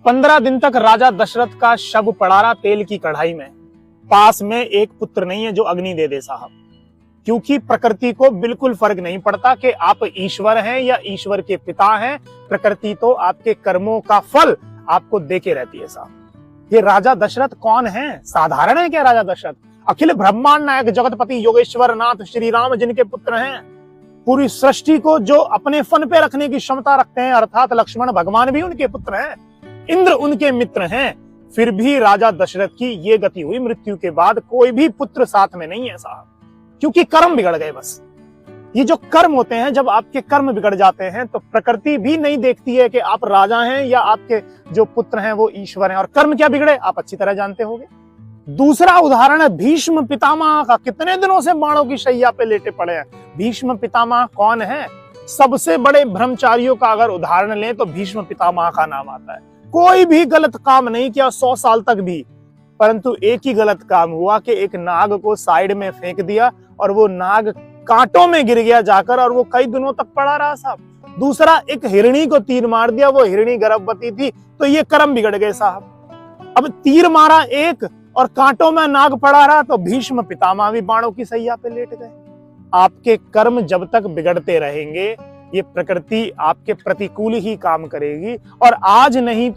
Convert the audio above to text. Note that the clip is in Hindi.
15 दिन तक राजा दशरथ का शव पड़ा रहा तेल की कढ़ाई में। पास में एक पुत्र नहीं है जो अग्नि दे दे साहब, क्योंकि प्रकृति को बिल्कुल फर्क नहीं पड़ता कि आप ईश्वर हैं या ईश्वर के पिता हैं। प्रकृति तो आपके कर्मों का फल आपको देके रहती है साहब। ये राजा दशरथ कौन है? साधारण है क्या राजा दशरथ? अखिल ब्रह्मांड नायक जगतपति योगेश्वर नाथ श्री राम जिनके पुत्र हैं, पूरी सृष्टि को जो अपने फन पे रखने की क्षमता रखते हैं, अर्थात लक्ष्मण भगवान भी उनके पुत्र हैं, इंद्र उनके मित्र हैं। फिर भी राजा दशरथ की ये गति हुई, मृत्यु के बाद कोई भी पुत्र साथ में नहीं है साहब, क्योंकि कर्म बिगड़ गए। बस ये जो कर्म होते हैं, जब आपके कर्म बिगड़ जाते हैं तो प्रकृति भी नहीं देखती है कि आप राजा हैं या आपके जो पुत्र हैं वो ईश्वर हैं। और कर्म क्या बिगड़े आप अच्छी तरह जानते होंगे। दूसरा उदाहरण है भीष्म पितामह का। कितने दिनों से बाणों की शैया पे लेटे पड़े हैं। भीष्म पितामह कौन है? सबसे बड़े ब्रह्मचारियों का अगर उदाहरण लें तो भीष्म पितामह का नाम आता है। कोई भी गलत काम नहीं किया 100 साल तक भी, परंतु एक ही गलत काम हुआ कि एक नाग को साइड में फेंक दिया और वो नाग कांटों में गिर गया जाकर, और वो कई दिनों तक पड़ा रहा साहब। दूसरा, एक हिरणी को तीर मार दिया, वो हिरणी गर्भवती थी, तो ये कर्म बिगड़ गए साहब। अब तीर मारा एक और कांटों में नाग पड़ा रहा, तो भीष्म पितामह भी बाणों की सैया पे लेट गए। आपके कर्म जब तक बिगड़ते रहेंगे ये प्रकृति आपके प्रतिकूल ही काम करेगी, और आज नहीं